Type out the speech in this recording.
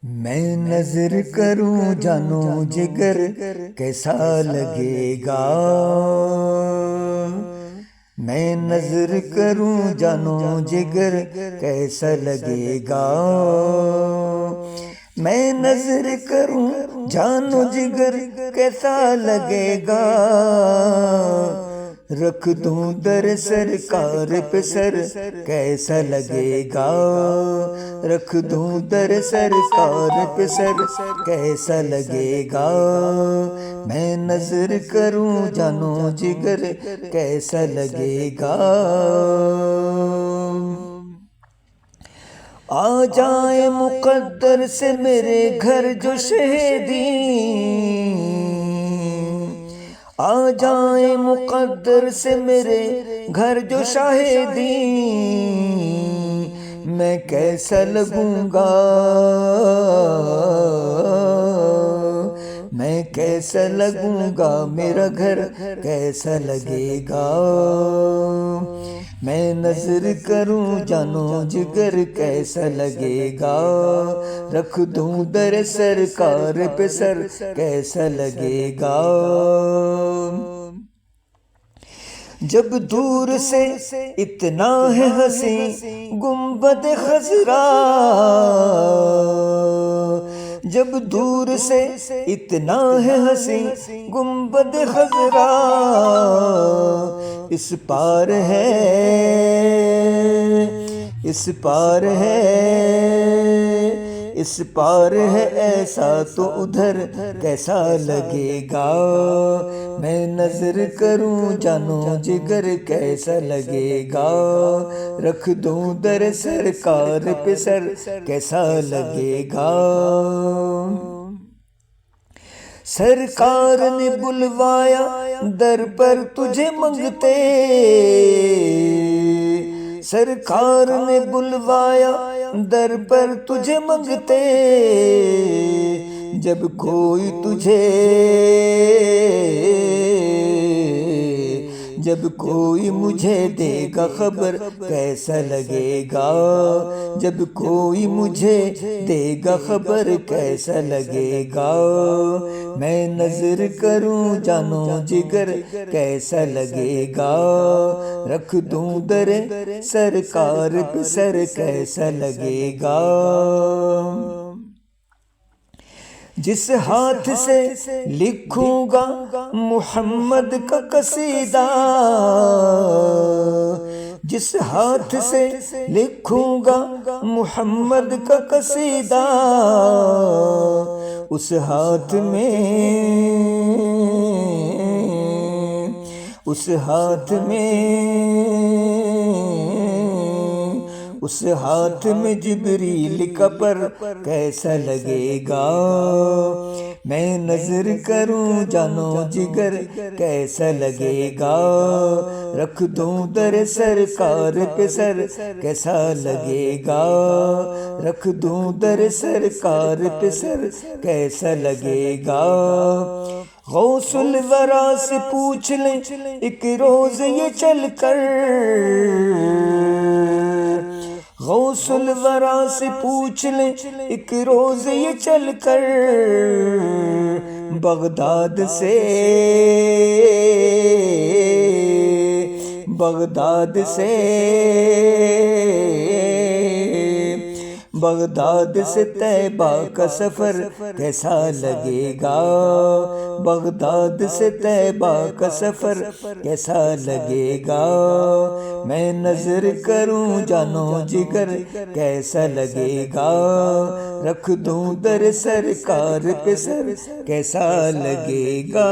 میں نظر کروں جانو جگر کیسا لگے گا، میں نظر کروں جانو جگر کیسا لگے گا، میں نظر کروں جانو جگر کیسا لگے گا، رکھ دوں در سرکار پہ سر کیسا لگے گا، رکھ دوں در سرکار پہ سر کیسا لگے گا، میں نظر کروں جانو جگر کیسا لگے گا، آ جائے مقدر سے میرے گھر جو شہیدی، آ جائیں مقدر سے میرے گھر جو شاہدی، میں کیسا لگوں گا، میں کیسا لگوں گا، میرا گھر کیسا لگے گا، میں نظر کروں جانو جگر کیسا لگے گا، رکھ دوں در سرکار پہ سر کیسا لگے گا، جب دور سے اتنا ہے حسین گنبد خضرا، جب دور سے اتنا ہے حسین گنبد خضرا، اس پار ہے، اس پار ہے، اس پار ہے ایسا تو ادھر کیسا لگے گا، میں نظر کروں جانو جگر کیسا لگے گا، رکھ دوں در سرکار پہ سر کیسا لگے گا، سرکار نے بلوایا در پر تجھے منگتے، سرکار نے بلوایا در پر تجھے منگتے، جب کوئی تجھے، جب کوئی مجھے دے گا خبر کیسا لگے گا، جب کوئی مجھے دے گا خبر کیسا لگے گا، میں نظر کروں جانو جگر کیسا لگے گا، رکھ دوں در سرکار پہ سر کیسا لگے گا، جس ہاتھ سے لکھوں گا محمد کا قصیدہ، جس ہاتھ سے لکھوں گا محمد کا قصیدہ، اس ہاتھ میں، اس ہاتھ میں، اس ہاتھ میں جبریل کا پر کیسا لگے گا، میں نظر کروں جانو جگر کیسا لگے گا، رکھ دوں در سرکار پہ سر کیسا لگے گا، رکھ دوں در سرکار پہ سر کیسا لگے گا، غوث الورا سے پوچھ لیں ایک روز یہ چل کر، غوث الورا سے پوچھ لیں ایک روز یہ چل کر، بغداد سے، بغداد سے، بغداد سے طیبہ کا سفر کیسا لگے گا، بغداد سے طیبہ کا سفر کیسا لگے گا، میں نظر کروں جانو جگر کیسا لگے گا، رکھ دوں در سرکار پہ سر کیسا لگے گا۔